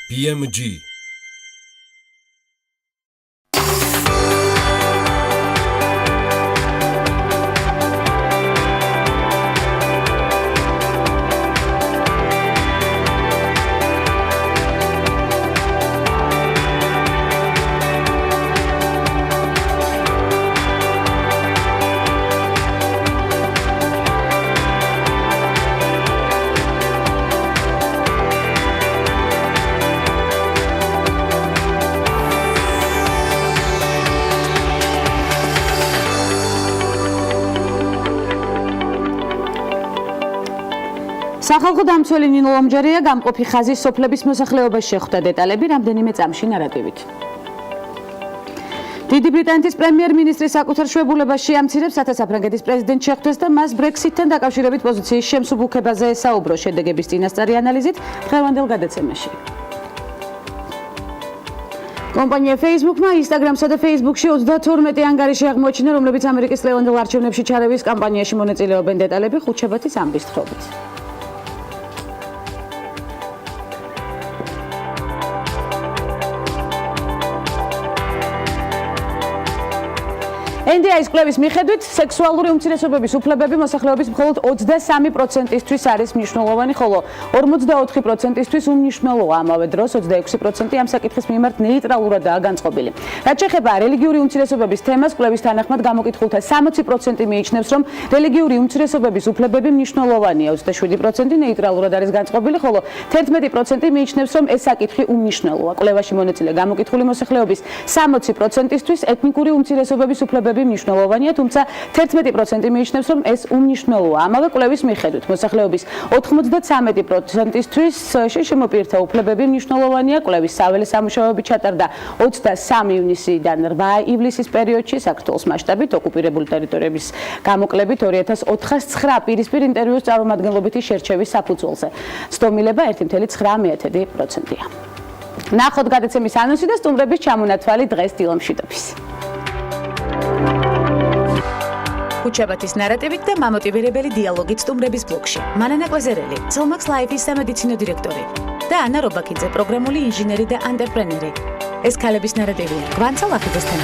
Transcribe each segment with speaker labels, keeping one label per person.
Speaker 1: BMG
Speaker 2: სახალხო დამცველი ნინო ლომჯარია გამყოფი ხაზის სოფლების მოსახლეობას შეხვდა დეტალები რამდენიმე წამში ნარატივით. დიდი ბრიტანეთის პრემიერ-მინისტრი საკუთარ შვებულებას შეამცირებს საფრანგეთის პრეზიდენტ შეხვდეს და მას ბრექსიტთან დაკავშირებით პოზიციის შემსუბუქებაზე ესაუბრო შედეგების წინასწარი ანალიზით დღევანდელ გადაცემაში. კომპანია Facebook-მა Instagram-სა და Facebook-ში 32 ანგარიში აღმოაჩინა, რომლებიც ამერიკის დღევანდელ არჩევნებში ჩარევის კამპანიაში მონაწილეობენ დეტალები ხუთშაბათის ამბისთხრობით. NDI-ის კვლევის მიხედვით სექსუალური უმცირესობების უფლებები მოსახლეობის მხოლოდ 23%-ისთვის არის მნიშვნელოვანი, ხოლო 44%-ისთვის უმნიშვნელოა. ამავე დროს 26% ამ საკითხის მიმართ ნეიტრალურადაა განწყობილი. რაც შეეხება რელიგიური უმცირესობების თემას, კვლევის თანახმად გამოკითხულთა 60% მიიჩნევს, რომ რელიგიური უმცირესობების უფლებები მნიშვნელოვანია, 27% ნეიტრალურად არის განწყობილი, ხოლო 11% მიიჩნევს, რომ ეს საკითხი უმნიშვნელოა. კვლევაში მონაწილე გამოკითხული მოსახლეობის 60%-ისთვის ეთნიკური უმცირესობების უფლებები მნიშვნელოვანია, თუმცა 11% მიიჩნევს, რომ ეს უმნიშვნელოა. ამავე კვლევის მიხედვით მოსახლეობის 93%-ისთვის შემოპირთა უფლებები მნიშვნელოვანია. კვლევის საველე სამუშაოები ჩატარდა 23 ივნისიდან 8 ივლისის პერიოდში საქართველოს მასშტაბით ოკუპირებული ტერიტორიების გამოკლებით 2409 პირისპირ ინტერვიუს წარმომადგენლობითი შერჩევის საფუძველზე. ცდომილება 1,9%-ია. ნახოთ გადაცემის ანონსი და სტუმრების ჩამონათვალი დღეს დილომშვიდობის. ხუთშაბათის ნარატივით და მამოტივირებელი დიალოგით სტუმრების ბლოგში. მანანა კვეზერელი, Cellmax Life-ის სამედიცინო დირექტორი და ანა რობაქიძე, პროგრამული ინჟინერი და ანტრეპრენერი. ეს ქალების ნარატივია. გვანცა ლახიძესთან.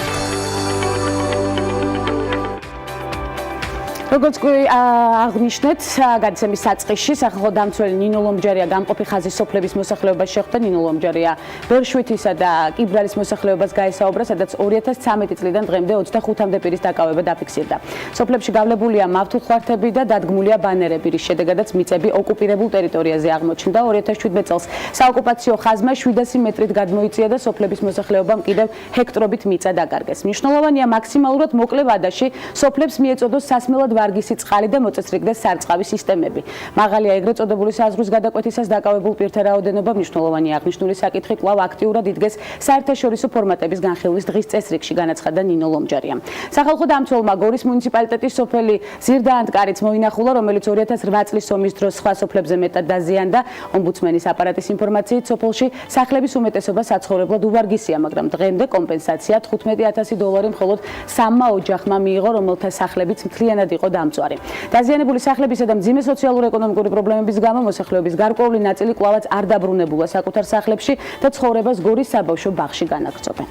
Speaker 2: როგორც აღნიშნეთ, გადაცემის საწყისში სახალხო დამცველი ნინო ლომჯარია გამყოფი ხაზის სოფლების მოსახლეობას შეხვდა. ნინო ლომჯარია ბერშვითისა და კიბრალის მოსახლეობას გაესაუბრა, სადაც 2013 წლიდან დღემდე 25-მდე პირის დაკავება დაფიქსირდა. სოფლებში გავლებულია მავთულხვართები და დადგმულია ბანერები, რის შედეგადაც მიწები ოკუპირებულ ტერიტორიაზე აღმოჩნდა. 2017 წელს საოკუპაციო ხაზმა 700 მეტრით გადმოიწია და სოფლების მოსახლეობამ კიდევ ჰექტრობით მიწა დაკარგეს. მნიშვნელოვანია მაქსიმალურად მოკლე ვადაში სოფლებს მიეწოდოს სასმელად ვარგისი წყალი და მოწესრიგდეს სარწყავი სისტემები. მაღალია ეგრეთ წოდებული საზღვრის გადაკვეთისას დაკავებულ პირთა რაოდენობა. მნიშვნელოვანია აღნიშნული საკითხი კვლავ აქტიურად იდგეს საერთაშორისო ფორმატების განხილვის დღის წესრიგში, განაცხადა ნინო ლომჯარია. სახალხო დამცველმა გორის მუნიციპალიტეტის სოფელი ზირდა-ანტკარიც მოინახულა, რომელიც 2008 წლის ომის დროს სხვა სოფლებზე მეტად დაზიანდა. ომბუდსმენის აპარატის ინფორმაციით, სოფელში სახლების უმეტესობა საცხოვრებლად უვარგისია, მაგრამ დღემდე კომპენსაცია $15,000 მხოლოდ 3 ოჯახმა მიიღო, რომელთა სახლებიც მთლიანად იყო დამწვარი. დაზიანებული სახლებისა და მძიმე სოციალურ-ეკონომიკური პრობლემების გამო მოსახლეობის გარკვეული ნაწილი კვლავაც არ დაბრუნებულა საკუთარ სახლებში და ცხოვრებას გორის საბავშვო ბაღში განაგრძობენ.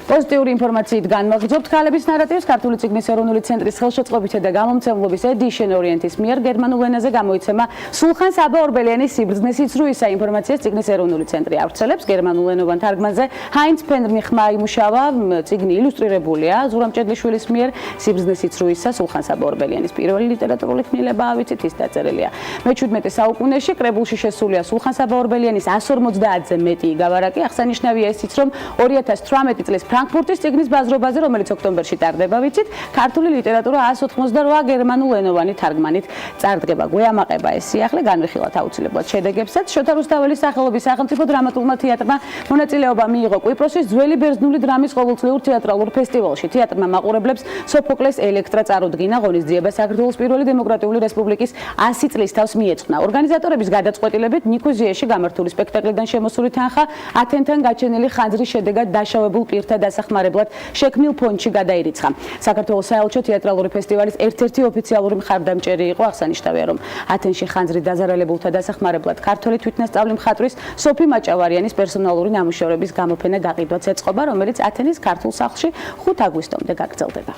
Speaker 2: პოზიტიური ინფორმაციით განვაგრძობთ ქალების ნარატივს. ქართული წიგნის ეროვნული ცენტრის ხელშეწყობითა და გამომცემლობის Edition Orient-ის მიერ გერმანულ ენაზე გამოიცემა სულხან საბა ორბელიანის სიბრძნე სიცრუისა ინფორმაციას წიგნის ეროვნული ცენტრი ავრცელებს. გერმანულ ენოვან თარგმანზე ჰაინც ფენრნიხმა იმუშავა. წიგნი ილუსტრირებულია ზურამ ჭედლიშვილის მიერ. სიბრძნე სიცრუისა სულხან საბა ორბელიანის პირველი ლიტერატურული ქმნილებაა, ვიცით, ის დაწერილია მე-17 საუკუნეში. კრებულში შესულია სულხან საბა ორბელიანის 150-ზე მეტი იგავარაკი. აღსანიშნავია ისიც, რომ 2018 წლის ფრანკფურტის წიგნის ბაზრობაზე, რომელიც ოქტომბერში ტარდება, ვიცით, ქართული ლიტერატურა 188 გერმანულენოვანი თარგმანით წარდგება. გვეამაყება ეს სიახლე, განვიხილოთ აუცილებლად შედეგებსაც. შოთა რუსთაველის სახელობის სახელმწიფო დრამატულმა თეატრმა მონაწილეობა მიიღო კვიპროსის ძველი ბერძნული დრამის ყოველწლიურ თეატრალურ ფესტივალში. თეატრმა მაყურებლებს სოფოკლეს ელექტრა წარუდგინა, ღონისძიება საქართველოს პირველი დემოკრატიული რესპუბლიკის 100 წლის თავს მიეძღვნა. ორგანიზატორების გადაწყვეტილებით ნიქოზიაში გამართული სპექტაკლიდან შემოსული თანხა ათენთან გაჩენილი ხანძრის შედეგად დაშავებულ პირთა დასახმარებლად შექმნილ ფონდში გადაირიცხა. საქართველოს საელჩო თეატრალური ფესტივალის ერთ-ერთი ოფიციალური მხარდამჭერი იყო. აღსანიშნავია, რომ ათენში ხანძრით დაზარალებულთა დასახმარებლად ქართველი თვითნასწავლი მხატვრის სოფი მაჭავარიანის პერსონალური ნამუშევრების გამოფენა გაყიდვაც ეწყობა, რომელიც ათენის ქართულ სახლში 5 აგვისტომდე გაგრძელდება.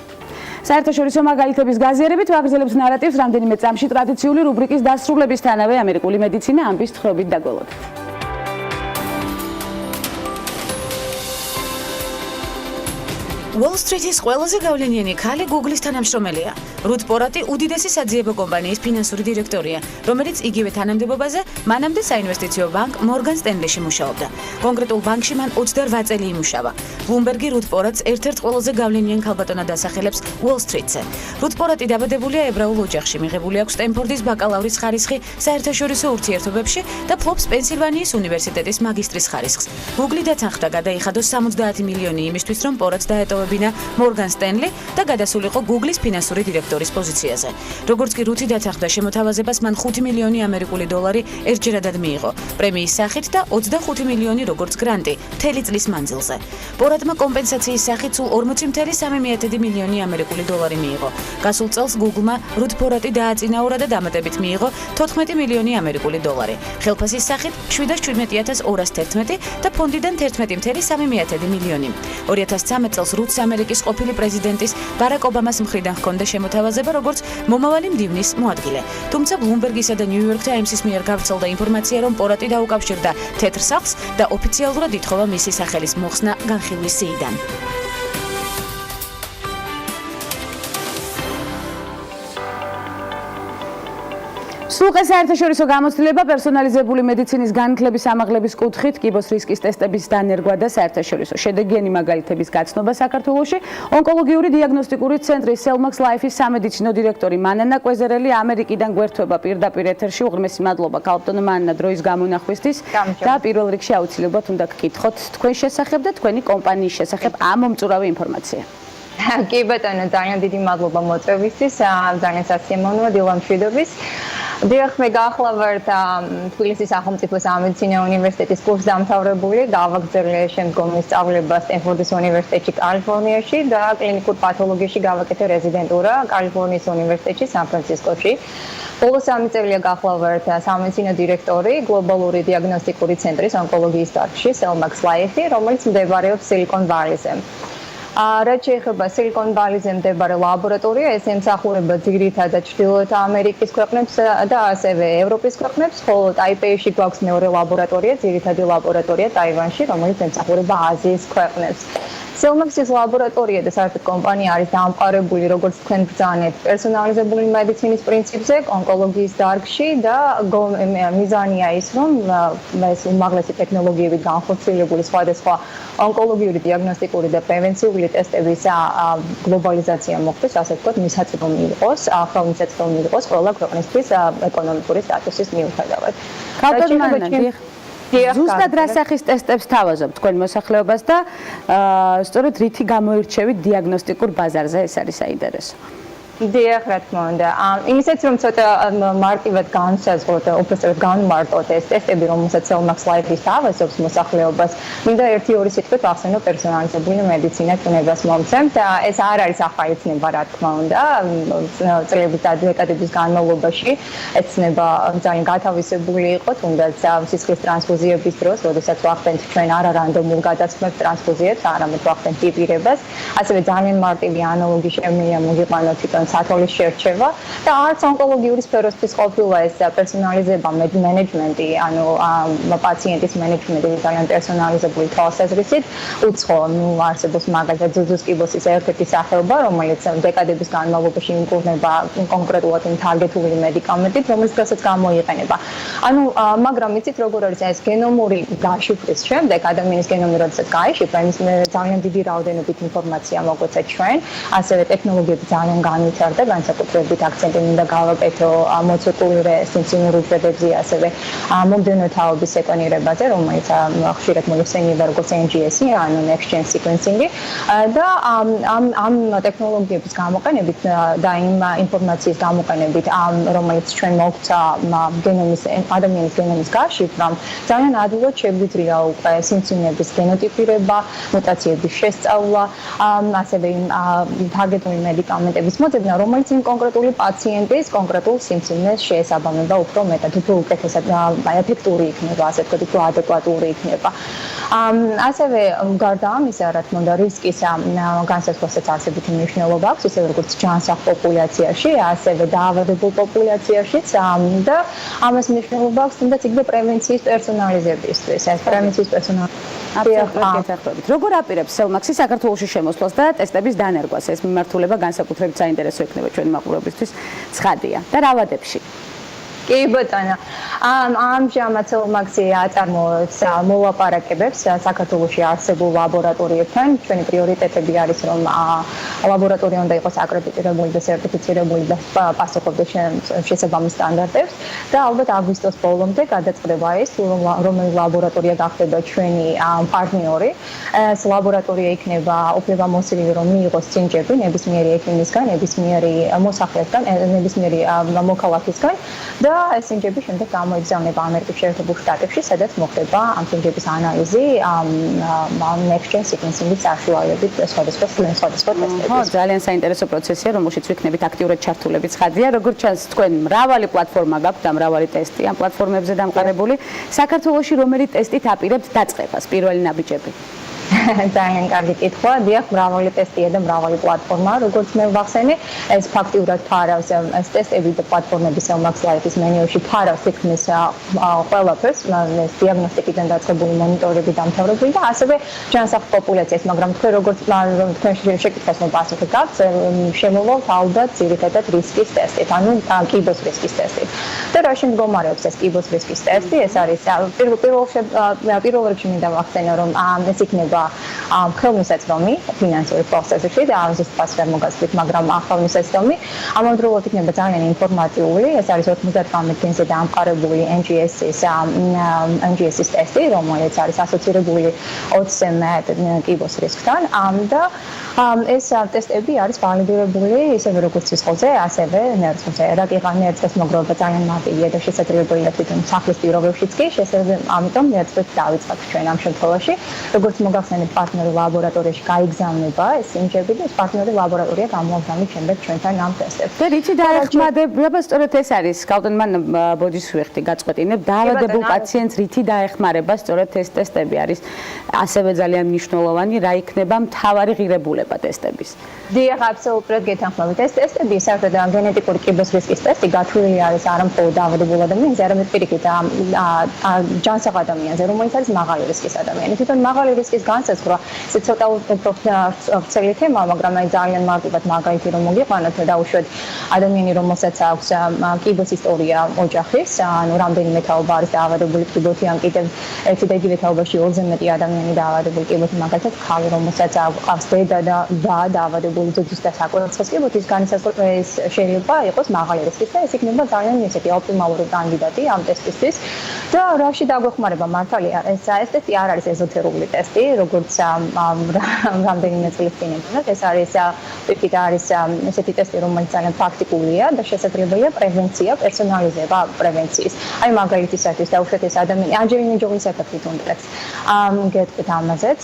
Speaker 2: საერთაშორისო მაგალითების გაზიარებით ვაგრძელებთ ნარატივს რამდენიმე წამში ტრადიციული რუბრიკის დასრულებისთანავე ამერიკული მედიცინა ამბის თხრობით დაგველოდებით.
Speaker 1: Wall Street-ის ყველაზე გავლენიანი ქალი Google-ის თანამშრომელია. რუდ პორატი უდიდესი საძიებო კომპანიის ფინანსური დირექტორია, რომელიც იგივე თანამდებობაზე მანამდე საინვესტიციო ბანკ Morgan Stanley-ში მუშაობდა. კონკრეტულ ბანკში მან 28 წელი იმუშავა. Bloomberg-ი რუდ პორატს ერთ-ერთ ყველაზე გავლენიან ქალბატონად ასახელებს Wall Street-ზე. რუდ პორატი დაბადებულია ებრაულ ოჯახში, მიღებული აქვს სტენფორდის ბაკალავრის ხარისხი საერთაშორისო ურთიერთობებში და ფლობს პენსილვანიის უნივერსიტეტის მაგისტრის ხარისხს. Google-ი დათანხმდა გადაიხადოს 70 მილიონი იმისთვის, რომ პორატს დაეტოვებინა Morgan Stanley და გადასულიყო Google-ის ფინანსური დირექტორის პოზიციაზე. როგორც კი რუთი დათანხმდა შემოთავაზებას, მან 5 მილიონი ამერიკული დოლარი ერთჯერადად მიიღო, პრემიის სახით და 25 მილიონი როგორც გრანტი მთელი წლის მანძილზე. პორატმა კომპენსაციის სახით სულ 40,3 მილიონი ამერიკული დოლარი მიიღო. გასულ წელს Google-მა რუდ პორატი დააწინაურა და დამატებით მიიღო 14 მილიონი ამერიკული დოლარი. ხელფასის სახით 717,211 და ფონდიდან 11,3 მილიონი. 2013 წელს რუდს ამერიკის ყოფილი პრეზიდენტის ბარაკ ობამას მხრიდან ჰქონდა შემოთავაზება როგორც მომავალი მდივნის მოადგილე. თუმცა Bloomberg-ისა და New York Times-ის მიერ გავრცელდა ინფორმაცია, რომ პორატი დაუკავშირდა თეთრ სახლს და ოფიციალურად ითხოვა მისი სახელის მოხსნა განხილვის სიიდან.
Speaker 2: სულყე საერთაშორისო გამოცდილება პერსონალიზებული მედიცინის განათლების ამაღლების კუთხით კიბოს რისკის ტესტების დანერგვა და საერთაშორისო შედეგიანი მაგალითების გაცნობა საქართველოში ონკოლოგიური დიაგნოსტიკური ცენტრის Cellmax Life-ის სამედიცინო დირექტორი მანანა კვეზერელი ამერიკიდან გვერდება პირდაპირ ეთერში. უღრმესი მადლობა ქალბატონო მანანა დროის გამონახვისთვის და პირველ რიგში აუცილებლად უნდა გკითხოთ თქვენ შესახებ და თქვენი კომპანიის შესახებ ამომწურავი ინფორმაცია.
Speaker 3: კი ბატონო, ძალიან დიდი მადლობა მოწვევისთვის, ძალიან სასიამოვნოა დილამშვიდობის. დიახ, მე გახლავართ თბილისის სახელმწიფო სამედიცინო უნივერსიტეტის კურსდამთავრებული, გავაგრძელე შემდგომი სწავლება სტენფორდის უნივერსიტეტში კალიფორნიაში და კლინიკურ პათოლოგიაში გავაკეთე რეზიდენტურა კალიფორნიის უნივერსიტეტში სან-ფრანცისკოში. ბოლო 3 წელია გახლავართ სამედიცინო დირექტორი გლობალური დიაგნოსტიკური ცენტრის ონკოლოგიის დარგში Cellmax Life, რომელიც მდებარეობს Silicon Valley-ზე. რაც შეეხება Silicon Valley-ზე მდებარე ლაბორატორია, ეს ემსახურება ძირითადად ჩრდილოეთ ამერიკის ქვეყნებს და ასევე ევროპის ქვეყნებს, ხოლო ტაიპეიში გვაქვს მეორე ლაბორატორია, ძირითადი ლაბორატორია ტაივანში, რომელიც ემსახურება აზიის ქვეყნებს. Cellmax-ის ლაბორატორია და საერთოდ კომპანია არის დამყარებული, როგორც თქვენ ბრძანეთ, პერსონალიზებული მედიცინის პრინციპზე, ონკოლოგიის დარგში და მიზანია ის, რომ ეს უმაღლესი ტექნოლოგიებით განხორციელებული სხვადასხვა ონკოლოგიური დიაგნოსტიკური და პრევენციული ტესტების გლობალიზაცია მოხდეს, ასე ვთქვათ, მისაწვდომი იყოს, ახალ მისაწვდომი იყოს ყველა ქვეყნისთვის ეკონომიკური სტატუსის მიუხედავად.
Speaker 2: ზუსტად რა სახის ტესტებს თავაზობთ თქვენ მოსახლეობას და სწორედ რითი გამოირჩევით დიაგნოსტიკურ ბაზარზე, ეს არის საინტერესო.
Speaker 3: დიახ, რა თქმა უნდა. იმისაც რომ ცოტა მარტივად განსაზღვროთ და უბრალოდ განმარტოთ ეს ტესტები, რომელსაც Cellmax Life-ის თავაზობს მოსახლეობას, მინდა 1-2 სიტყვით ახსენო პერსონალიზებული მედიცინა წნებას მომცემთ. ეს არ არის ახალი ცნება, რა თქმა უნდა. წლების და დეკადების განმავლობაში ეს ცნება ძალიან გათავისებული იყო, თუნდაც სისხლის ტრანსფუზიების დროს, როდესაც ვახდენთ ჩვენ არა რანდომულ გადაცემებს ტრანსფუზიებს, არამედ ვახდენთ ტიპირებას. ასევე ძალიან მარტივი ანალოგი შემიძლია მოგიყვანოთ თვითონ სათოლის შერჩევა და არც ონკოლოგიური სფეროსთვის ყოფილა ეს პერსონალიზება, მენეჯმენტი, ანუ პაციენტის მენეჯმენტი ძალიან პერსონალიზებული თვალსაზრისით უცხო, არსებობს მაგალითად ზუზუს კიბოსის ერთ-ერთი სახეობა, რომელიც დეკადების განმავლობაში იმკურნება კონკრეტულად იმ თარგეტული მედიკამენტით, რომელსაც გამოიყენება. ანუ მაგრამ იცით როგორ არის ეს გენომური გაშიფვრის შემდეგ ადამიანის გენომი როდესაც გაიშიფრა, იმის ძალიან დიდი რაოდენობით ინფორმაცია მოგვეცა ჩვენ, ასევე ტექნოლოგიები ძალიან განვითარდა, განსაკუთრებით აქცენტი უნდა გავაკეთო მოცულტული სიმსივნურ უჯრედებზე, ასევე მომდევნო თაობის სეკვენირებაზე, რომელიც ხშირად მოიხსენიება როგორც NGS-ი, ანუ next gen sequencing-ი და ამ ტექნოლოგიების გამოყენებით და იმ ინფორმაციის გამოყენებით, რომელიც ჩვენ მოგცა გენომის ადამიანის გენომის გაშიფრამ ძალიან ადვილად შეგვიძლია უკვე სიმსივნეების გენოტიპირება, მუტაციების შესწავლა, ასევე თარგეტული მედიკამენტების მოძებნა, რომელიც იმ კონკრეტული პაციენტის კონკრეტულ სიმსივნეს შეესაბამება უფრო მეტად, უფრო უკეთესად ეფექტური იქნება, ასე ვთქვათ, უფრო ადეკვატური იქნება. ასევე გარდა ამისა, რა თქმა უნდა, რისკის განსაზღვრავასაც არსებითი მნიშვნელობა აქვს, ისე როგორც ჯანსაღ პოპულაციაში, ასევე დაავადებულ პოპულაციაშიც და ამას მნიშვნელობა აქვს თუნდაც იქ და პრევენციის პერსონალიზებისთვის. ეს პრევენციის
Speaker 2: აბსოლუტურად. როგორ აპირებს სელმაქსი საქართველოში შემოსვლას და ტესტების დანერგვას? ეს მიმართულება განსაკუთრებით საინტერესო იქნება ჩვენი მაყურებლისთვის. ცხადია. და რა ვადებში?
Speaker 3: კი ბატონო. ამჟამად სელმაქსი აწარმოებს მოლაპარაკებებს საქართველოში არსებულ ლაბორატორიებთან. ჩვენი პრიორიტეტები არის, რომ ლაბორატორია უნდა იყოს აკრედიტირებული და სერტიფიცირებული და პასუხობდეს შესაბამის სტანდარტებს და ალბათ აგვისტოს ბოლომდე გადაწყდება ის, რომელი ლაბორატორია გახდება ჩვენი პარტნიორი. ეს ლაბორატორია იქნება უფლებამოსილი, რომ მიიღოს წინჯები ნებისმიერი ექიმისგან, ნებისმიერი მოსახლესგან, ნებისმიერი მოქალაქისგან და ეს წინჯები შემდეგ გამოიგზავნება ამერიკის შეერთებულ შტატებში, სადაც მოხდება ამ წინჯების ანალიზი next-gen sequencing-ის საშუალებით სხვადასხვა ტესტების.
Speaker 2: ხო, ძალიან საინტერესო პროცესია, რომელშიც ვიქნებით აქტიურად ჩართულები. ცხადია, როგორც ჩანს, თქვენ მრავალი პლატფორმა გაქვთ და მრავალი ტესტი ამ პლატფორმებზე დამყარებული. საქართველოში რომელი ტესტით აპირებთ დაწყებას, პირველი ნაბიჯები?
Speaker 3: ძალიან კარგი კითხვა. დიახ, მრავალი ტესტია და მრავალი პლატფორმა, როგორც მე ვახსენე, ეს ფაქტიურად ფარავს ეს ტესტები და პლატფორმები Cellmax Life-ის მენიუში ფარავს თითქმის ყველაფერს, ეს დიაგნოსტიკიდან დაწყებული მონიტორები დამთავრებული და ასევე ჯანსაღ პოპულაციას, მაგრამ თქვენ როგორც თქვენ შეკითხვას მოპასუხეთ გაქვთ, შემოვალთ ალბათ ძირითადად რისკის ტესტით, ანუ კიბოს რისკის ტესტით. და რაში მდგომარეობს ეს კიბოს რისკის ტესტი? ეს არის პირველ რიგში მინდა ვახსენო, რომ ეს იქნება ხელმისაწვდომი ფინანსური პროცესში და ამის პასუხი არ მოგასწრით, მაგრამ ხელმისაწვდომი ამავდროულად იქნება ძალიან ინფორმატიული. ეს არის 99 კენზე დამყარებული NGS-ის ტესტი, რომელიც არის ასოცირებული 20-ზე მეტ კიბოს რისკთან. და ეს ტესტები არის ვალიდირებული ისევე როგორც სისხლზე, ასევე ნერვზე. ნერვზის მოგროვება ძალიან მარტივია და შესაძლებელია თვითონ სახლის პირობებშიც კი, ამიტომ ნერვზით დავიწყებთ ჩვენ ამ შემთხვევაში. როგორც მოგახსენებთ, პარტნიორი ლაბორატორიაში გაიგზავნება ეს წინჯები და ეს პარტნიორი ლაბორატორია გამოაგზავნებს შემდეგ ჩვენთან ამ ტესტებს.
Speaker 2: და რითი დაეხმარება, სწორედ ეს არის, გავდენ მან ბოჯის ვიხდი გაწყვეტინებ, დაავადებულ პაციენტს რითი დაეხმარება, სწორედ ეს ტესტები არის ასევე ძალიან მნიშვნელოვანი, რა იქნება მთავარი ღირებულება ტესტების.
Speaker 3: დიახ, აბსოლუტურად გეთანხმებით. ეს ტესტები საერთოდ გენეტიკური კიბოს რისკის ტესტი გათვლილი არის არა მხოლოდ დაავადებულ ადამიანზე, არამედ პირიქით ჯანსაღ ადამიანზე, რომელიც არის მაღალი რისკის ადამიანი. თვითონ მაღალი რისკის განსაზღვრა ეს ცოტა უფრო ვრცელი თემაა, მაგრამ აი ძალიან მარტივად მაგალითი რომ მოგიყვანოთ და უშუალოდ ადამიანი რომელსაც აქვს კიბოს ისტორია ოჯახის, ანუ რამდენიმე თაობა არის დაავადებული კიბოთი, ან კიდევ ერთი და იგივე თაობაში 2-ზე მეტი ადამიანი დაავადებული კიბოთი, მაგალითად ხალი რომელსაც აქვს დედა და დაავადებული ძუძის და საკვირველთმოქმედის კიბოთის განსაზღვრა ეს შეიძლება იყოს მაღალი რისკის და ეს იქნება ძალიან ესეთი ოპტიმალური კანდიდატი ამ ტესტისთვის. და რაში დაგვეხმარება მართალია, ეს ტესტი არ არის ეზოთერული ტესტი, როგორც რამდენიმე წლის წინ ემონათ, ეს არის პირიქით არის ესეთი ტესტი, რომელიც ძალიან პრაქტიკულია და შესაძლებელია პრევენცია, პერსონალიზება პრევენციის. აი მაგალითისათვის დაუშვათ ეს ადამიანი ანჯელინა ჯოლის ეფექტით უნდათ. გეტყვით ამაზეც.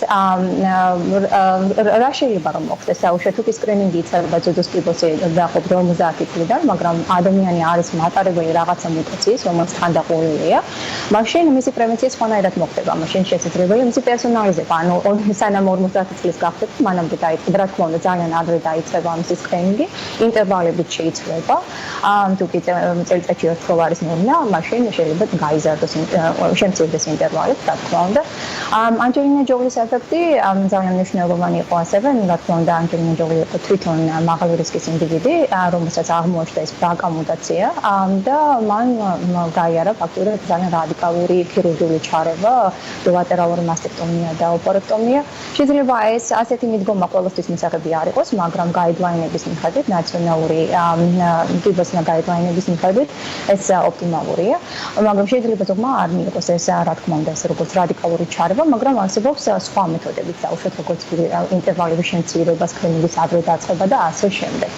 Speaker 3: რა შეიძლება რომ მოხდეს? დაუშვათ თუ სკრინინგი იწყება ძუძუს კიბოსი დაახლოებით 50 წლიდან, მაგრამ ადამიანი არის მატარებელი რაღაცა მუტაციის, რომელიც ხანდახურულია. მაშინ მისი პრევენცია სხვანაირად მოხდება. მაშინ შესაძლებელია მისი პერსონალიზება. ანუ სანამ 50 წლის გახდეთ, მანამდე დაიწყება, რა თქმა უნდა, ძალიან ადრე დაიწყება ამის სკრინინგი, ინტერვალებით შეიცვლება. თუ კი წელიწადში ერთხელ არის ნორმა, მაშინ შეიძლება გაიზარდოს შემცირდეს ინტერვალით, რა თქმა უნდა. ანჯელინა ჯოლის ეფექტი ძალიან მნიშვნელოვანი იყო ასევე, რა თქმა უნდა, ანჯელინა ჯოლი იყო თვითონ მაღალი რისკის ინდივიდი, რომელსაც აღმოაჩნდა ეს ბრაკა მუტაცია და მან გაიარა ფაქტურად ძალიან რადიკალური რადიკალური ქირურგიული ჩარევა, ბილატერალური მასტექტომია და ოპერატომია. შეიძლება ეს ასეთი მიდგომა ყველასთვის მისაღები არ იყოს, მაგრამ გაიდლაინების მიხედვით, ნაციონალური გიბოსნა გაიდლაინების მიხედვით ეს ოპტიმალურია. მაგრამ შეიძლება ზოგმა არ მიიღოს ეს, რა თქმა უნდა, ეს როგორც რადიკალური ჩარევა, მაგრამ არსებობს სხვა მეთოდებიც, დაუშვათ როგორც ინტერვალების შემცირება, სკრინინგის ადრე დაწყება და ასე შემდეგ.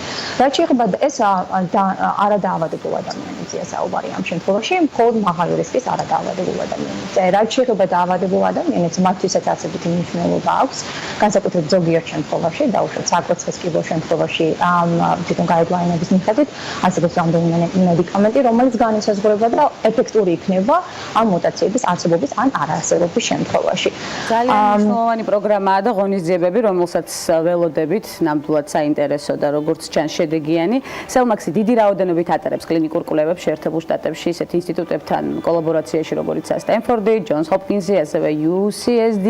Speaker 3: რაც შეეხება ეს არადაავადებულ ადამიანებზეა საუბარი ამ შემთხვევაში, მხოლოდ მაღალი რისკის არადაავადებულ ადამიანებს. რაც შეეხება დაავადებულ ადამიანებს, მათთვისაც ასეთი მნიშვნელობა აქვს, განსაკუთრებით ზოგიერთ შემთხვევაში, დაუშვათ საკურთხეს კიბოს შემთხვევაში, თვითონ გაიდლაინების მიხედვით, არსებობს რამდენიმე მედიკამენტი, რომელიც განისაზღვრება და ეფექტური იქნება ამ მუტაციების არსებობის ან არარსებობის შემთხვევაში.
Speaker 2: ძალიან მნიშვნელოვანი პროგრამაა და ღონისძიებები, რომელსაც ველოდებით, ნამდვილად საინტერესო და როგორც ჩანს შედეგიანი. სელმაქსი დიდი რაოდენობით ატარებს კლინიკურ კვლევებს შეერთებულ შტატებში ისეთ ინსტიტუტებთან კოლაბორაციაში, როგორიცაა სტენფორდი, ჯონს ჰოპკინზი, ასევე UCSD.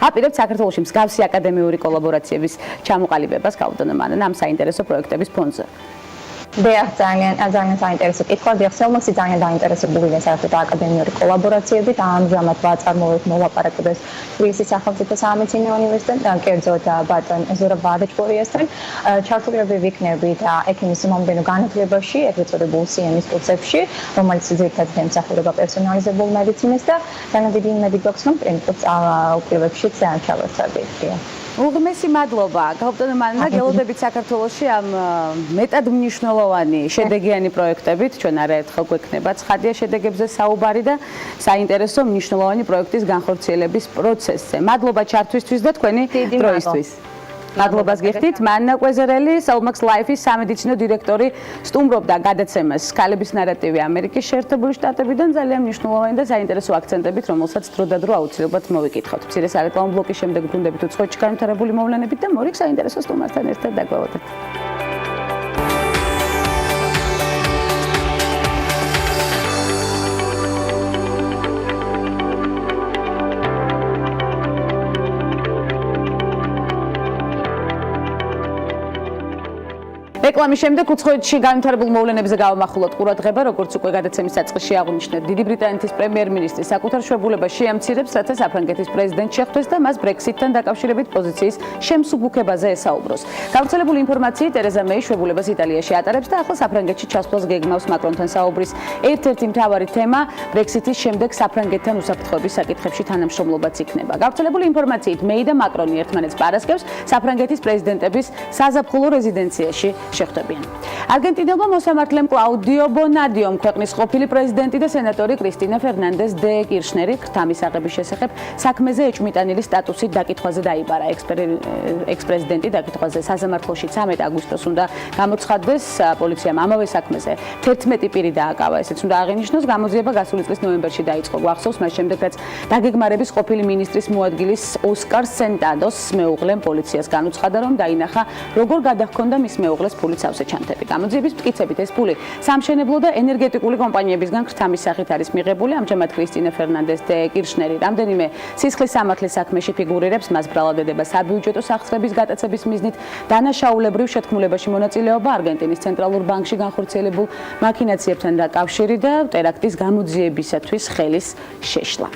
Speaker 2: აპირებთ საქართველოში მსგავსი აკადემიური კოლაბორაციების ჩამოყალიბებას გაუწოდოთ ამ საინტერესო პროექტების ფონზე.
Speaker 3: ძალიან საინტერესო კითხვა. სელმაქსი ძალიან დაინტერესებულია საერთოდ აკადემიური კოლაბორაციებით. ამჟამად ვაწარმოებთ მოლაპარაკებებს თბილისის სახელმწიფო სამედიცინო უნივერსიტეტთან, კერძოდ ბატონ ზურაბ ვადაჩპორიასთან. ჩართულები ვიქნებით ექიმის მომდენო განათლებაში, ეგრეთ წოდებულ CM-ის კურსებში, რომელიც ძირითადად ემსახურება პერსონალიზებულ მედიცინას და ძალიან დიდი იმედი გვაქვს, რომ კლინიკურ კვლევებშიც ჩავერთვებით.
Speaker 2: უღმესი მადლობა. გაუწოდოთ მანდა გელოდებით საქართველოში ამ მეტად მნიშვნელოვანი შედეგიანი პროექტებით. ჩვენ არაერთხელ გვექნება ცხადია შედეგებზე საუბარი და საინტერესო მნიშვნელოვანი პროექტის განხორციელების პროცესზე. მადლობა ჩართვისთვის და თქვენი დროისთვის. მადლობას გიხდით. მანნა კვეზერელი, სელმაქს ლაიფის სამედიცინო დირექტორი, სტუმრობდა გადაცემას ქალების ნარატივი ამერიკის შეერთებული შტატებიდან ძალიან მნიშვნელოვანი და საინტერესო აქცენტებით, რომელსაც დროდადრო აუცილებლად მოვიკითხავთ. მცირე სარეკლამო ბლოკის შემდეგ ბრუნდებით უცხოეთში განვითარებული მოვლენებით და მორიგ საინტერესო სტუმართან ერთად დაგველოდებით. რეკლამის შემდეგ უცხოეთში განვითარებულ მოვლენებზე გავამახვილოთ ყურადღება, როგორც უკვე გადაცემის საწყისში აღვნიშნეთ. დიდი ბრიტანეთის პრემიერ-მინისტრი საკუთარ შვებულებას შეამცირებს, რათა საფრანგეთის პრეზიდენტ შეხვდეს და მას ბრექსიტთან დაკავშირებით პოზიციის შემსუბუქებაზე ესაუბროს. გავრცელებული ინფორმაციით, ტერეზა მეი შვებულებას იტალიაში ატარებს და ახლა საფრანგეთში ჩასვლას გეგმავს მაკრონთან საუბრის. ერთ-ერთი მთავარი თემა ბრექსიტის შემდეგ საფრანგეთთან უსაფრთხოების საკითხებში თანამშრომლობაც იქნება. გავრცელებული ინფორმაციით, მეი და მაკრონი ერთმანეთს პარასკევს საფრანგეთის პრეზიდენტების საზაფხულო რეზიდენციაში შეხვდებიან. არგენტინელმა მოსამართლემ კლაუდიო ბონადიომ ქვეყნის ყოფილი პრეზიდენტი და სენატორი კრისტინა ფერნანდეს დე კირშნერი ქრთამისაღების შესახებ საქმეზე ეჭვმიტანილი სტატუსით დაკითხვაზე დაიბარა. ექს-პრეზიდენტი დაკითხვაზე საზამართლოში 13 აგვისტოს უნდა გამოცხადდეს. პოლიციამ ამავე საქმეზე 11 პირი დააკავა. ესეც უნდა აღინიშნოს, გამოძიება გასული წლის ნოემბერში დაიწყო. გვახსოვს, მას შემდეგ რაც დაგეგმარების ყოფილი მინისტრის მოადგილის ოსკარ სენტადოს მეუღლემ პოლიციას განუცხადა, რომ დაინახა, როგორ გადაჰქონდა მის მეუღლეს ფულით სავსე ჩანთები. გამოძიების მტკიცებით ეს ფული სამშენებლო და ენერგეტიკული კომპანიებისგან ქრთამის სახით არის მიღებული. ამჟამად კრისტინა ფერნანდეს დე კირშნერი რამდენიმე სისხლის სამართლის საქმეში ფიგურირებს. მას ბრალადედება საბიუჯეტო სახსრების გატაცების მიზნით, დანაშაულებრივ შეთქმულებაში მონაწილეობა, არგენტინის ცენტრალურ ბანკში განხორციელებულ მაქინაციებთან დაკავშირი და ტერაქტის გამოძიებისათვის ხელის შეშლა.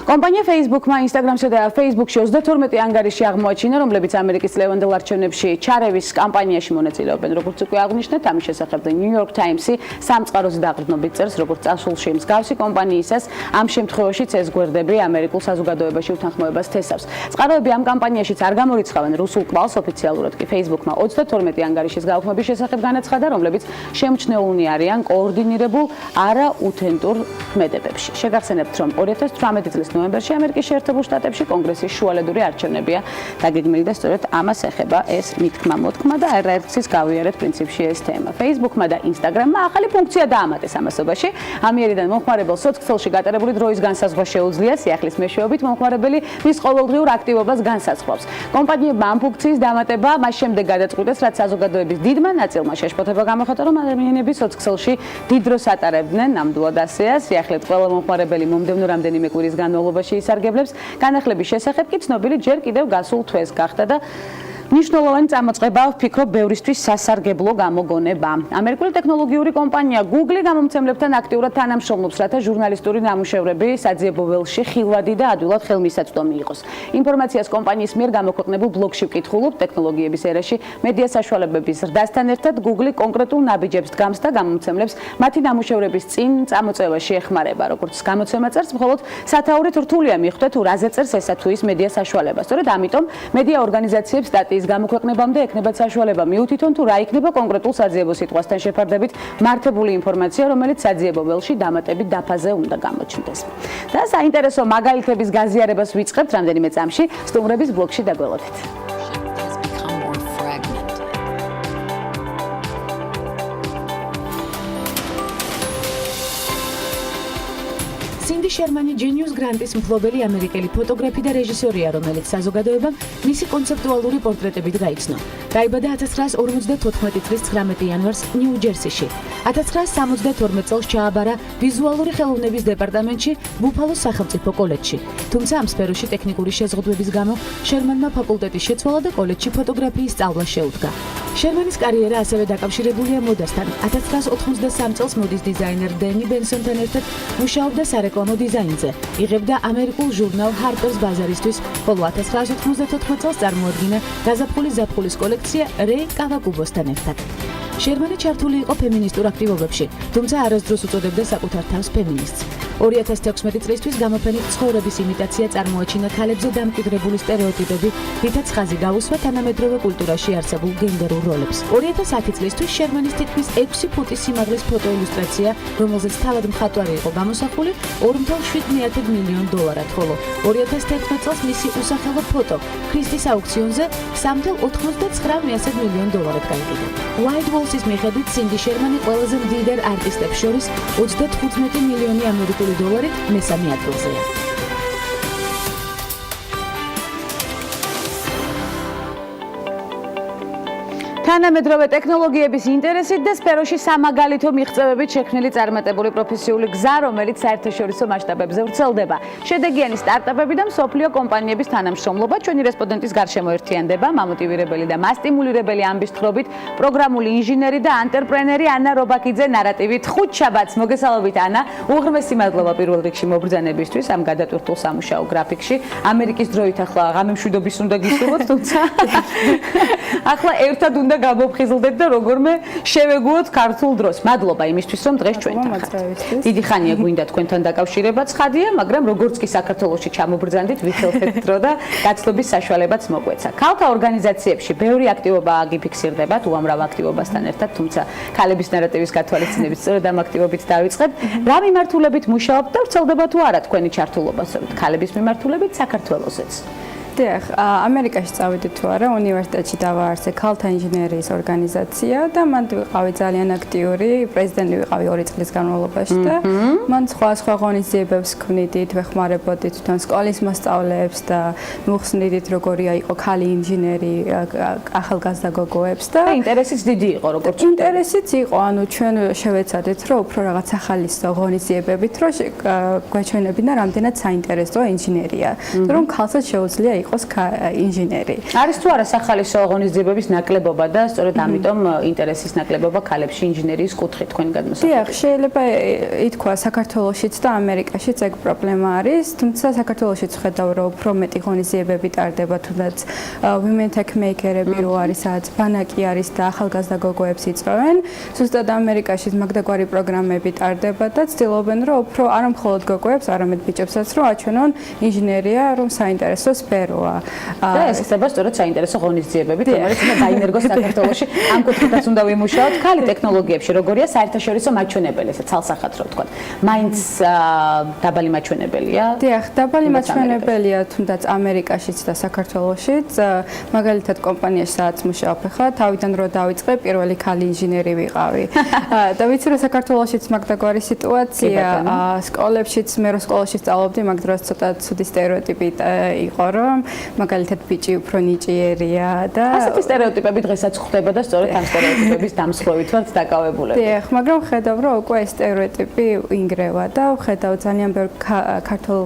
Speaker 2: კომპანია Facebook-მა Instagram-სა და Facebook-ში 32 ანგარიში აღმოაჩინა, რომლებიც ამერიკის ლევანდელ არჩევნებში ჩარევის კამპანიაში მონაწილეობენ. როგორც უკვე აღვნიშნეთ, ამის შესახებ The New York Times-ი სამწყაროზე დაყრდნობით წერს, როგორც წასულში მსგავსი კომპანიისას ამ შემთხვევაშიც ეს გვერდები ამერიკულ საზოგადოებაში უთანხმოებას თესავს. წყაროები ამ კამპანიაშიც არ გამორიცხავენ რუსულ კვალს, ოფიციალურად კი Facebook-მა 32 ანგარიშის გაუქმების შესახებ განაცხადა, რომლებიც შემჩნეულნი არიან კოორდინირებულ არაუთენტურ ქმედებებში. შეგახსენებთ, რომ 2018 წლის ნოემბერში ამერიკის შეერთებულ შტატებში კონგრესის შუალედური არჩევნებია დაგეგმილი და სწორედ ამას ეხება ეს მითქმა-მოთქმა და არაერთის გავიარეთ პრინციპში ეს თემა. Facebook-მა და Instagram-მა ახალი ფუნქცია დაამატეს ამასობაში. ამიერიდან მომხმარებელ სოციალში გატარებული დროის განსაზღვრა შეუძლია, სიახლის მეშვეობით მომხმარებელი მის ყოველდღიურ აქტივობას განსაზღვრავს. კომპანიებმა ამ ფუნქციის დამატება მას შემდეგ გადაწყვიტეს, რაც საზოგადოების დიდმა ნაწილმა შეშფოთება გამოხატა, რომ ადამიანები სოციალში დიდ დროს ატარებდნენ, ნამდვილად ასეა. სიახლეთ ყველა მომხმარებელი მომდევნო რამდენიმე კვირის განმავლობაში ისარგებლებს. განახლების შესახებ კი ცნობილი ჯერ კიდევ გასულ თვეს გახდა და მნიშვნელოვანი წამოწყება ვფიქრობ ბევრისთვის სასარგებლო გამოგონება. ამერიკული ტექნოლოგიური კომპანია Google გამომცემლებთან აქტიურად თანამშრომლობს, რათა ჟურნალისტური ნამუშევრები საძიებო ველში ხილვადი და ადვილად ხელმისაწვდომი იყოს. ინფორმაციას კომპანიის მიერ გამოქვეყნებულ ბლოგში ვკითხულობ ტექნოლოგიების ერაში მედია საშუალებების ზრდასთან ერთად Google კონკრეტულ ნაბიჯებს დგამს და გამომცემლებს მათი ნამუშევრების წინ წამოწევაში ეხმარება. როგორც გამოცემა წერს, მხოლოდ სათაურით რთულია მიხვდეთ, რაზე წერს ესა თუ ის მედია საშუალება. სწორედ ამიტომ მედია ორგანიზაციებს სტატიის გამოქვეყნებამდე ექნებათ საშუალება მიუთითონ თუ რა იქნება კონკრეტულ საძიებო სიტყვასთან შეფარდებით მართებული ინფორმაცია, რომელიც საძიებო ველში დამატებით დაფაზე უნდა გამოჩნდეს. და საინტერესო მაგალითების გაზიარებას ვიწყებთ რამდენიმე წამში სტუმრების ბლოგში დაგველოდეთ.
Speaker 1: სინდი შერმანი ჯენიუს გრანტის მფლობელი ამერიკელი ფოტოგრაფი და რეჟისორია, რომელიც საზოგადოებამ მისი კონცეპტუალური პორტრეტებით გაიცნო. დაიბადა 1954 წლის 19 იანვარს ნიუ-ჯერსიში. 1972 წელს ჩააბარა ვიზუალური ხელოვნების დეპარტამენტში ბუფალოს სახელმწიფო კოლეჯში. თუმცა ამ სფეროში ტექნიკური შეზღუდვების გამო შერმანმა ფაკულტეტი შეცვალა და კოლეჯში ფოტოგრაფიის სწავლა შეუდგა. შერმანის კარიერა ასევე დაკავშირებულია მოდასთან. 1983 წელს მოდის დიზაინერ დენი ბენსონთან ერთად მუშაობდა სარეკლამო დიზაინზე. იღებდა ამერიკულ ჟურნალ Harper's Bazaar-ისთვის, ხოლო 1994 წელს წარმოადგინა გაზაფხულის ზაფხულის კოლექცია რეი კავაკუბოსთან ერთად. შერმანი ჩართული იყო ფემინისტურ აქტივობებში, თუმცა არასდროს უწოდებდა საკუთარ თავს ფემინისტს. 2016 წლისთვის გამოფენით ცხოვრების იმიტაცია წარმოაჩინა ქალებზე დამკვიდრებული სტერეოტიპები, რითაც ხაზი გაუსვა თანამედროვე კულტურაში არსებულ გენდერულ როლებს. 2010 წლისთვის შერმანის თითქმის 6 ფუტის სიმაღლის ფოტოილუსტრაცია, რომელზეც თავად მხატვარი იყო გამოსახული, $2.7 მილიონ, ხოლო 2011 წელს მისი usახელო ფოტო ქრისტის აუქციონზე $3.99 მილიონ გაიყიდა. White Walls-ის მიხედვით სინდი შერმანი ყველაზე მდიდარ არტისტებს შორის 35 მილიონი ამერიკული $, მესამე ადგილზეა.
Speaker 2: თანამედროვე ტექნოლოგიების ინტერესით და სფეროში სამაგალითო მიღწევებით შექმნილი წარმატებული პროფესიული გზა, რომელიც საერთაშორისო მასშტაბებზე ვრცელდება. შედეგიანი სტარტაპები და მსოფლიო კომპანიების თანამშრომლობა ჩვენი რესპონდენტის გარშემო ერთიანდება, მამოტივირებელი და მასტიმულირებელი ამბის თხრობით პროგრამული ინჟინერი და ანტერპრენერი ანა რობაქიძე ნარატივით. ხუთშაბათს მოგესალმებით ანა. უღრმესი მადლობა პირველ რიგში მობრძანებისთვის ამ გადატვირთულ სამუშაო გრაფიკში. ამერიკის დროით ახლა ღამემშვიდობის უნდა გისურვოთ, თუმცა ახლა ერთად უნდა გამოფხიზლდეთ და როგორმე შევეგუოთ ქართულ დროს. მადლობა იმისთვის, რომ დღეს ჩვენთან ხართ. დიდი ხანია გვინდა თქვენთან დაკავშირება, ცხადია, მაგრამ როგორც კი საქართველოში ჩამობრძანდით, ვიხელთეთ დრო და გაცლობის საშუალებაც მოგვეცა. ქალთა ორგანიზაციებში ბევრი აქტივობა გიფიქსირდებათ უამრავ აქტივობასთან ერთად, თუმცა ქალების ნარატივის გათვალისწინებით სწორედ ამ აქტივობით დავიწყებთ. რა მიმართულებით მუშაობთ და ვრცელდება თუ არა თქვენი ჩართულობა სწორედ ქალების მიმართულებით საქართველოსაც?
Speaker 4: დიახ, ამერიკაში წავედი თუ არა, უნივერსიტეტში დავაარსე ქალთა ინჟინერიის ორგანიზაცია და მან ვიყავი ძალიან აქტიური, პრეზიდენტი ვიყავი 2 წლის განმავლობაში და მან სხვა ღონისძიებებს ვქმნიდით, ვეხმარებოდით თან სკოლის მოსწავლეებს და მოხსნიდით როგორია იყო ქალი ინჟინერი ახალგაზრდა გოგოებს და
Speaker 2: ინტერესიც დიდი იყო როგორც
Speaker 4: ინტერესიც იყო, ანუ ჩვენ შევეცადეთ, რომ უფრო რაღაც ახალისო ღონისძიებებით, რომ გვეჩვენებინა რამდენად საინტერესოა ინჟინერია, რომ ქალსაც შეუძლია იყოს ინჟინერი.
Speaker 2: არის თუ არა სახალისო ღონისძიებების ნაკლებობა და სწორედ ამიტომ ინტერესის ნაკლებობა ქალებში ინჟინერიის კუთხით თქვენ გადმოსახედით.
Speaker 4: დიახ, შეიძლება ითქვა საქართველოშიც და ამერიკაშიც ეგ პრობლემა არის, თუმცა საქართველოშიც ხედავ, რომ უფრო მეტი ღონისძიებები ტარდება, თუნდაც women tech maker-ები რო არის, სადაც ბანაკი არის და ახალგაზრდა გოგოებს იწვევენ. ზუსტად ამერიკაშიც მაგდაგვარი პროგრამები ტარდება და ცდილობენ, რომ უფრო არა მხოლოდ გოგოებს, არამედ ბიჭებსაც რო აჩვენონ ინჟინერია, რომ საინტერესო სფერო
Speaker 2: და ეს ხდება სწორედ საინტერესო ღონისძიებებით, რომელიც უნდა დაინერგოს საქართველოში. ამ კუთხითაც უნდა ვიმუშაოთ. ქალი ტექნოლოგიებში როგორია საერთაშორისო მაჩვენებელი, ესე ცალსახად რო ვთქვა. მაინც დაბალი მაჩვენებელია?
Speaker 4: დიახ, დაბალი მაჩვენებელია, თუნდაც ამერიკაშიც და საქართველოშიც. მაგალითად კომპანიაში სადაც მუშაობ ახლა, თავიდან რო დავიწყე, პირველი ქალი ინჟინერი ვიყავი. და ვიცი რომ საქართველოშიც მაგდაგვარი სიტუაცია, სკოლებშიც, მე რო სკოლაში სწავლობდი, მაგ დროს ცოტა ცუდი სტერეოტიპი იყო, რომ მაგალითად ბიჭი უფრო ნიჭიერია და
Speaker 2: ასეთი სტერეოტიპები დღესაც ხდება და სწორედ ამ სტერეოტიპების დამსხვრევით ვართ დაკავებულები.
Speaker 4: დიახ, მაგრამ ხედავ რომ უკვე ეს სტერეოტიპი ინგრევა და ხედავ ძალიან ბევრ ქართულ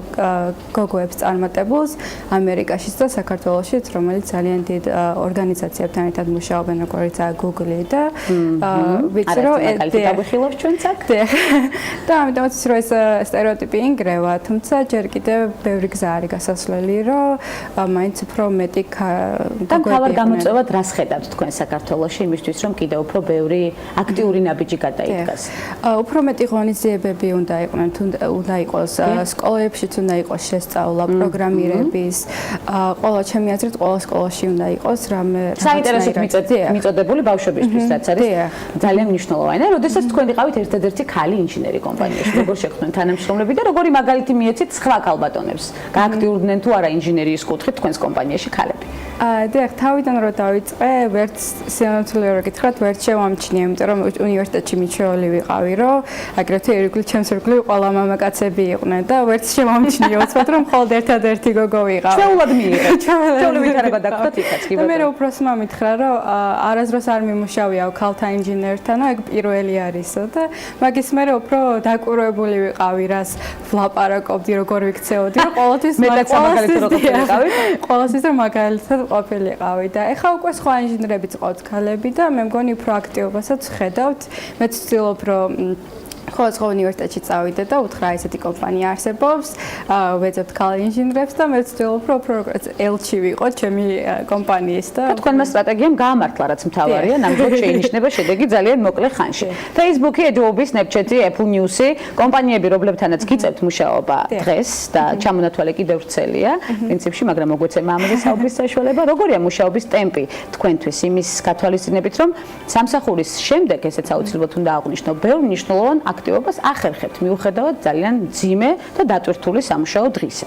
Speaker 4: გოგოებს წარმატებულს ამერიკაშიც და საქართველოშიც, რომელიც ძალიან დიდ ორგანიზაციებთან ერთად მუშაობენ, როგორიცაა Google და ვიცი რომ
Speaker 2: დაგიხილავს ჩვენც აქ.
Speaker 4: და ამიტომაც რომ ეს სტერეოტიპი ინგრევა, თუმცა ჯერ კიდევ ბევრი გზა არის გასასვლელი, რომ მაინც უფრო მეტი
Speaker 2: და მთავარ გამოწვევად რას ხედავთ თქვენ საქართველოში იმისთვის რომ კიდევ უფრო ბევრი აქტიური ნაბიჯი გადაიდგას?
Speaker 4: უფრო მეტი ღონისძიებები უნდა იყვნენ, უნდა იყოს სკოლებში უნდა იყოს შესწავლა პროგრამირების, ყველა ჩემი აზრით ყველა სკოლაში უნდა იყოს რამე
Speaker 2: საინტერესოდ მიწოდებული ბავშვებისთვის, რაც არის ძალიან მნიშვნელოვანი. და როდესაც თქვენ იყავით ერთადერთი ქალი ინჟინერი კომპანიაში, როგორ შეხვდნენ თანამშრომლები და როგორი მაგალითი მიეცით სხვა ქალბატონებს? გააქტიურდნენ თუ არა ინჟინერიის კუთხით თქვენს კომპანიაში ქალები?
Speaker 4: დიახ, თავიდან რო დავიწყე, ვერც სიამოვნებელია რომ გითხრათ, ვერც შევამჩნიე, იმიტომ რომ უნივერსიტეტში მიჩვეული ვიყავი, რომ აგრეთვე ირგვლივ ჩემს ირგვლივ ყველა მამაკაცები იყვნენ და ვერც შევამჩნიე, უცბად რომ მხოლოდ ერთადერთი გოგო ვიყავი.
Speaker 2: ჩვეულად მიიღეთ. ჩვეული ვითარება დაგხვდათ იქაც კი.
Speaker 4: მე უფროსმა მითხრა, რომ არასდროს არ მიმუშავია ქალთა ინჟინერთან, ეგ პირველი არისო და მაგის მერე უფრო დაკვირვებული ვიყავი, რას ვლაპარაკობდი, როგორ ვიქცეოდი, რომ ყოველთვის ყოველთვის მაგალითად ყოფილიყავი და ეხლა უკვე სხვა ინჟინერებიც ყავთ ქალები და მე მგონი უფრო აქტიობასაც ხედავთ. მეც ვცდილობ რომ სხვა უნივერსიტეტში წავიდე და უთხრა ესეთი კომპანია არსებობს, ვეძებთ ქალ ინჟინერებს და მე ვცდილობ რომ როგორც ელჩი ვიყო ჩემი კომპანიის და
Speaker 2: თქვენმა სტრატეგიამ გაამართლა, რაც მთავარია, ნამდვილად შეინიშნება შედეგი ძალიან მოკლე ხანში. Facebook-ი, Adobe, Snapchat-ი, Apple News-ი, კომპანიები, რომლებთანაც გიწევთ მუშაობა დღეს და ჩამონათვალე კიდევ ვრცელია, პრინციპში, მაგრამ მოგვეცემა ამაზე საუბრის საშუალება, როგორია მუშაობის ტემპი თქვენთვის იმის გათვალისწინებით, რომ სამსახურის შემდეგ, ესეც აუცილებლად უნდა აღვნიშნო, ბევრ მნიშვნელოვან აქტივობას ახერხებთ მიუხედავად ძალიან მძიმე და დატვირთული სამუშაო დღისა.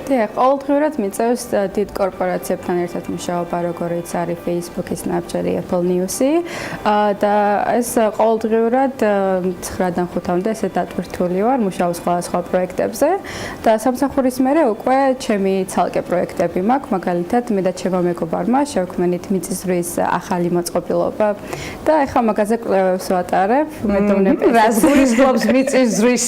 Speaker 4: დიახ, ყოველდღიურად მიწევს დიდ კორპორაციებთან ერთად მუშაობა, როგორიც არის Facebook-ი, Snapchat-ი, Apple News-ი და ეს ყოველდღიურად 9-დან 5-მდე ესე დატვირთული ვარ, მუშაობ სხვა პროექტებზე და სამსახურის მერე უკვე ჩემი ცალკე პროექტები მაქვს, მაგალითად მე და ჩემო მეგობარმა შევქმნით მიწისძვრის ახალი მოწყობილობა და ეხლა მაგაზე კვლევებს ვატარებ, მედოვნები
Speaker 2: რას გულისხმობს მიწისძვრის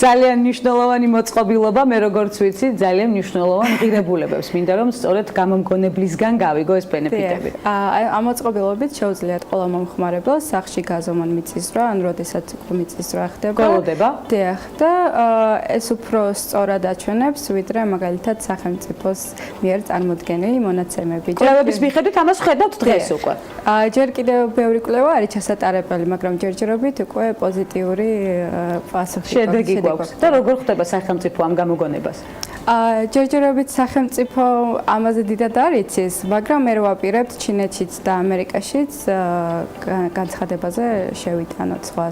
Speaker 2: ძალიან მნიშვნელოვანი მოწყობილობა, მე როგორც ვიცი, ძალიან მნიშვნელოვან ღირებულებებს მინდა რომ სწორედ გამომგონებლისგან გავიგო ეს ბენეფიტები.
Speaker 4: ამ მოწყობილობით შეუძლიათ ყველა მომხმარებელს სახში გაზომონ მიწისძვრა, ან როდესაც მიწისძვრა ხდება.
Speaker 2: გველოდება.
Speaker 4: დიახ, და ეს უფრო სწორად აჩვენებს, ვიდრე მაგალითად სახელმწიფოს მიერ წარმოდგენილი მონაცემები.
Speaker 2: კვლევების მიხედვით ამას ხედავთ დღეს უკვე.
Speaker 4: ჯერ კიდევ ბევრი კვლევა არის ჩასატარებელი, მაგრამ ჯერჯერობით უკვე პოზიტიური პასუხი
Speaker 2: შედეგი გვაქვს. და როგორ ხდება სახელმწიფო ამ გამოგონებას?
Speaker 4: ჯერჯერობით სახელმწიფო ამაზე დიდად არ იცის, მაგრამ მე ვაპირებთ ჩინეთშიც და ამერიკაშიც განცხადებაზე შევიტანოთ სხვა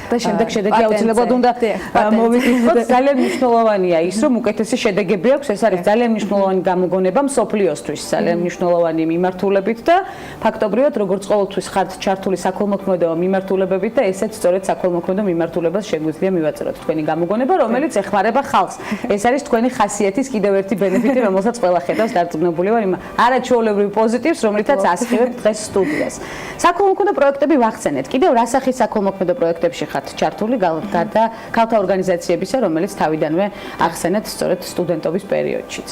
Speaker 2: და შემდეგ შედეგი აუცილებლად უნდა მოვიკითხოთ. ძალიან მნიშვნელოვანია ის, რომ უკეთესი შედეგები აქვს, ეს არის ძალიან მნიშვნელოვანი გამოგონება მსოფლიოსთვის, ძალიან მნიშვნელოვანი მიმართულებით და ფაქტობრივად როგორც ყოველთვის ხართ ჩართული საქველმოქმედო მიმართულებებით და ესეც სწორედ საქველმოქმედო მიმართულებას შეგვიძლია მივაწეროთ თქვენი გამოგონება, რომელიც ეხმარება ხალხს. ეს არის თქვენი ხასიათის კიდევ ერთი ბენეფიტი, რომელსაც ყველა ხედავს დარწმუნებული ვარ იმ არაჩვეულებრივ პოზიტივს, რომლითაც ასხივებთ დღეს სტუდიას. საქველმოქმედო პროექტები ვახსენეთ. კიდევ რა სახის საქველმოქმედო პროექტებში ხართ ჩართული გარდა ქალთა ორგანიზაციებისა, რომელიც თავიდანვე ახსენეთ სწორედ სტუდენტობის პერიოდშიც?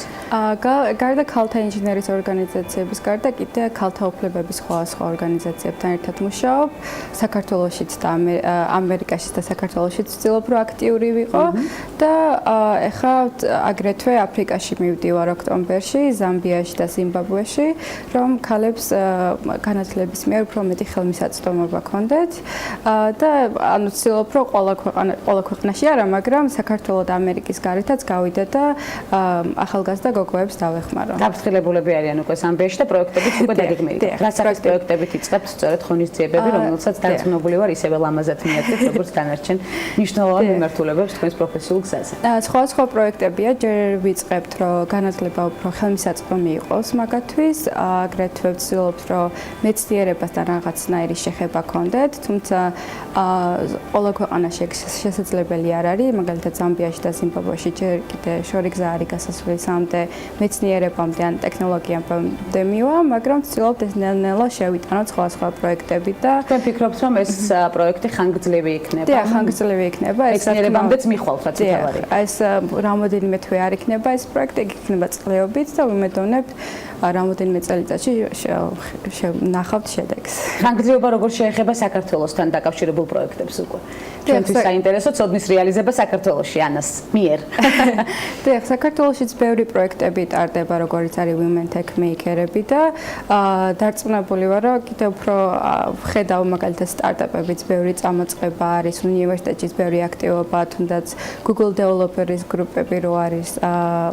Speaker 4: გარდა ქალთა ინჟინერიის ორგანიზაციების გარდა კიდე ქალთა უფლებების სხვა ორგანიზაციებთან ერთად მუშაობ. საქართველოშიც და ამერიკაშიც და საქართველოშიც ვცდილობ რომ აქტიური ვიყო და ეხლა აგრეთვე აფრიკაში მივდივარ ოქტომბერში, ზამბიაში და ზიმბაბვეში, რომ ქალებს განათლების მიერ უფრო მეტი ხელმისაწვდომობა ქონდეთ და ანუ ვცდილობ რომ ყველა ქვეყანაში არა, მაგრამ საქართველოს და ამერიკის გარეთაც გავიდე და ახალგაზრდა გოგოებს დავეხმარო.
Speaker 2: გაფრთხილებულები არიან უკვე ზამბიაში და პროექტებიც უკვე დაგეგმილია. რა სახის პროექტებით იწყებთ სწორედ ღონისძიებები, რომელსაც დარწმუნებული ვარ ისევე ლამაზად მიაწევთ, როგორც დანარჩენ მნიშვნელოვან მიმართულებებს თქვენს პროფესიულ გზაზე.
Speaker 4: სხვა პროექტებია, ჯერ ვიწყებთ, რომ განათლება უფრო ხელმისაწვდომი იყოს მაგათთვის, აგრეთვე ვცდილობთ, რომ მეცნიერებასთან რაღაცნაირი შეხება გქონდეთ, თუმცა ყველა ქვეყანაში ეს შესაძლებელი არ არის, მაგალითად ზამბიაში და ზიმბაბვეში ჯერ კიდე შორი გზა არის გასასვლელი სამამდე მეცნიერებამდე ან ტექნოლოგიამდე მივა, მაგრამ ვცდილობთ ეს ნელ-ნელა შევიტანოთ სხვა პროექტები და
Speaker 2: თქვენ ფიქრობთ, რომ ეს პროექტი ხანგრძლივი იქნება?
Speaker 4: დიახ, ხანგრძლივი იქნება.
Speaker 2: მეცნიერებამდეც მიხვალთ რაც თავარი.
Speaker 4: ეს რამოდენიმე თვე არ იქნება ეს პროექტი, იქნება წლეობით და ვიმედოვნებთ რამოდენიმე წელიწადში ნახავთ შედეგს.
Speaker 2: ხანგრძლივობა როგორ შეეხება საქართველოსთან დაკავშირებულ პროექტებს უკვე? ჩვენთვის საინტერესო ცოდნის რეალიზება საქართველოში ანას მიერ.
Speaker 4: დიახ, საქართველოშიც ბევრი პროექტები ტარდება, როგორც არის Women Tech Maker-ები და დარწმუნებული ვარ, რომ კიდევ უფრო ხედავ მაგალითად სტარტაპებიც ბევრი წამოწყება არის, უნივერსიტეტშიც ბევრი აქტივობა, თუნდაც Google Developers გრუპები რო არის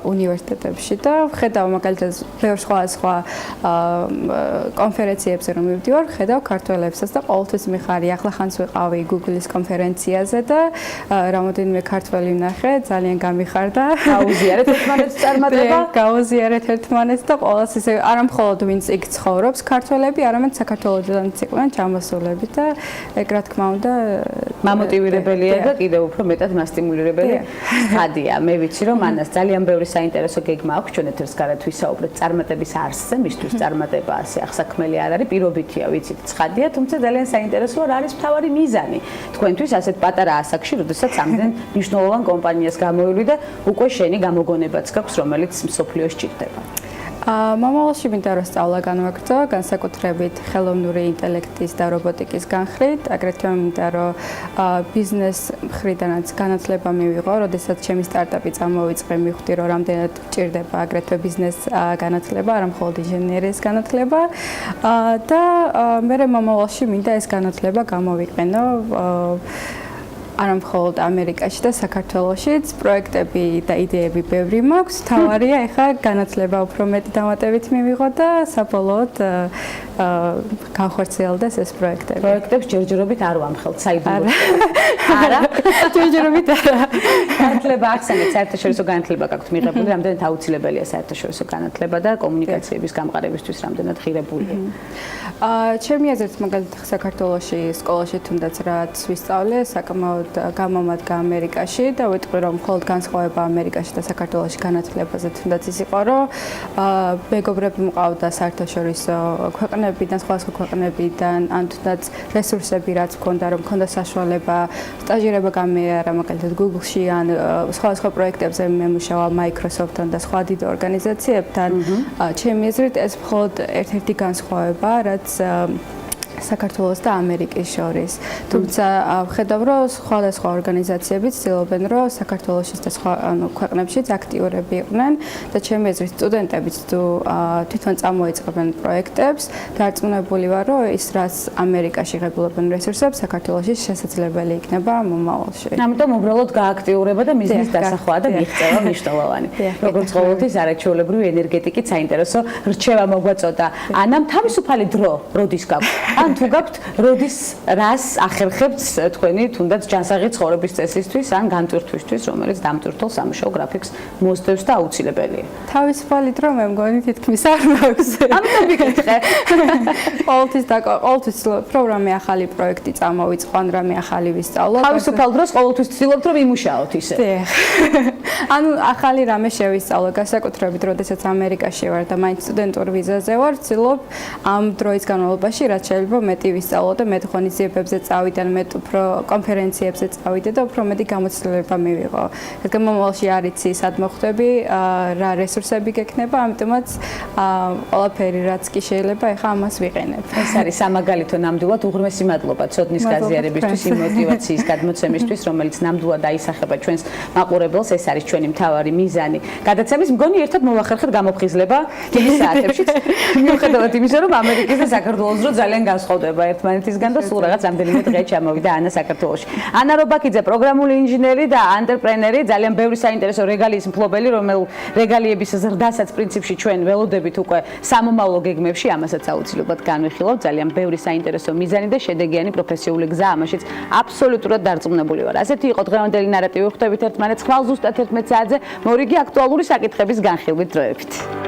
Speaker 4: უნივერსიტეტებში და ხედავ მაგალითად ბევრ სხვა კონფერენციებზე რომ მივდივარ, ხედავ ქართველებსაც და ყოველთვის მიხარია. ახლა ხანს ვიყავი Google-ის კონფერენციაზე და რამოდენიმე ქართველი ვნახე, ძალიან გამიხარდა.
Speaker 2: გაუზიარეთ ერთმანეთს წარმატება?
Speaker 4: გაუზიარეთ ერთმანეთს და ყოველს ისე არა მხოლოდ ვინც იქ ცხოვრობს ქართველები, არამედ საქართველოსდანაც იყვნენ ჩამოსულები და ეგ რა თქმა უნდა
Speaker 2: მამოტივირებელია და კიდევ უფრო მეტად მასტიმულირებელი ხადია. მე ვიცი რომ ანას ძალიან ბევრი საინტერესო გეგმა აქვს ჩვენ ეთერს გარეთ ვისაუბრეთ წარმატების არსზე, მისთვის წარმატება ასე ახსაქმელი არ არის, პირობითია, ვიცით, ცხადია, თუმცა ძალიან საინტერესოა რა არის მთავარი მიზანი. თქვენთვის ასეთ პატარა ასაკში, როდესაც ამდენ მნიშვნელოვან კომპანიას გამოვივლი და უკვე შენი გამოგონებაც გაქვს, რომელიც მსოფლიოს ჭირდება.
Speaker 4: მომავალში მინდა რომ სწავლა განვაგრძო, განსაკუთრებით ხელოვნური ინტელექტის და რობოტიკის განხრით, აგრეთვე მინდა რომ ბიზნეს მხრიდანაც განათლება მივიღო, როდესაც ჩემი სტარტაპი წამოვიწყე, მივხვდი რომ რამდენად ჭირდება აგრეთვე ბიზნეს განათლება, არა მხოლოდ ინჟინერიის განათლება და მე მომავალში მინდა ეს განათლება გამოვიყენო არა მხოლოდ ამერიკაში და საქართველოშიც პროექტები და იდეები ბევრი მაქვს. თავარია ეხლა განათლება უფრო მეტი დამატებით მივიღო და საბოლოოდ განხორციელდეს ეს პროექტები.
Speaker 2: პროექტებს ჯერჯერობით არ ვამხელთ საიდუმლო.
Speaker 4: არა, ჯერჯერობით არა.
Speaker 2: განათლება ახსენეთ, საერთაშორისო განათლება გაქვთ მიღებული, რამდენად აუცილებელია საერთაშორისო განათლება და კომუნიკაციების გამყარებისთვის რამდენად ღირებულია.
Speaker 4: ჩემი აზრით მაგალითად საქართველოში სკოლაში თუნდაც რაც ვისწავლე, საკმაოდ გამომადგა ამერიკაში და ვიტყვი რომ მხოლოდ განსხვავება ამერიკაში და საქართველოში განათლებაზე თუნდაც ის იყო რომ მეგობრები მყავდა საერთაშორისო ქვეყნებიდან, სხვადასხვა ქვეყნებიდან, ან თუნდაც რესურსები რაც მქონდა, რომ მქონდა საშუალება სტაჟირება გამიარა მაგალითად Google-ში ან სხვადასხვა პროექტებზე მემუშავა Microsoft-თან და სხვა დიდ ორგანიზაციებთან. ჩემი აზრით ეს მხოლოდ ერთ-ერთი განსხვავება, რაც საქართველოს და ამერიკის შორის. თუმცა ვხედავ, რომ სხვადასხვა ორგანიზაციები ცდილობენ, რომ საქართველოსშიც და სხვა ქვეყნებშიც აქტიურები იყვნენ და ჩემი აზრით სტუდენტებიც თვითონ წამოიწყებენ პროექტებს, დარწმუნებული ვარ, რომ ის რაც ამერიკაში ღებულობენ რესურსებს, საქართველოში შესაძლებელი იქნება მომავალში.
Speaker 2: ამიტომ უბრალოდ გააქტიურება და მიზნის დასახვა და მიღწევა მნიშვნელოვანი. როგორც ყოველთვის არაჩვეულებრივი ენერგეტიკით საინტერესო რჩევა მოგვაწოდა. ანამ თავისუფალი დრო როდის გაქვს? ან თუ გაქვთ როდის რას ახერხებთ თქვენი თუნდაც ჯანსაღი ცხოვრების წესისთვის ან განტვირთვისთვის, რომელიც დამტვირთულ სამუშაო გრაფიკს მოსდევს და აუცილებელია.
Speaker 4: თავისუფალი დრო მე მგონი თითქმის არ მაქვს.
Speaker 2: ამიტომ ვიკითხე.
Speaker 4: ყოველთვის რომ რამე ახალი პროექტი წამოვიწყო, ან რამე ახალი ვისწავლო.
Speaker 2: თავისუფალ დროს ყოველთვის ვცდილობთ რომ იმუშაოთ ისე.
Speaker 4: დიახ. ანუ ახალი რამე შევისწავლო, განსაკუთრებით როდესაც ამერიკაში ვარ და მაინც სტუდენტურ ვიზაზე ვარ, ვცდილობ ამ დროის განმავლობაში რაც შეიძლება მეტი ვისწავლო და მეტ ღონისძიებებზე წავიდე, მეტ უფრო კონფერენციებზე წავიდე და უფრო მეტი გამოცდილება მივიღო. რადგან მომავალში არ იცი სად მოხვდები, რა რესურსები გექნება, ამიტომაც ყველაფერი რაც კი შეიძლება ეხა ამას ვიყენებ.
Speaker 2: ეს არის სამაგალითო ნამდვილად უღრმესი მადლობა ცოდნის გაზიარებისთვის, იმ мотиваციის გადმოცემისთვის, რომელიც ნამდვილად აისახება ჩვენს მაყურებელს, ეს არის ჩვენი მთავარი მიზანი. გადაცემის მგონი ერთად მოვახერხეთ გამოფხიზლება თითქმის საათებშიც. მიუხედავად იმისა, რომ ამერიკის და საქართველოს დრო ძალიან განსხვავდება ერთმანეთისგან და სულ რაღაც რამდენიმე დღე ჩამოვიდა ანა საქართველოში. ანა რობაქიძე, პროგრამული ინჟინერი და ანტრეპრენერი, ძალიან ბევრი საინტერესო რეგალიის მფლობელი, რეგალიების ზრდასაც პრინციპში ჩვენ ველოდებით უკვე სამომავლო გეგმებში, ამასაც აუცილებლად განვიხილავთ. ძალიან ბევრი საინტერესო მიზანი და შედეგიანი პროფესიული გზა, ამაშიც აბსოლუტურად დარწმუნებული ვარ. ასეთი იყო დღევანდელი ნარატივი. ხვდებით ერთმანეთს ხვალ ზუსტად 11 საათზე მორიგი აქტუალური საკითხების განხილვით დროებით.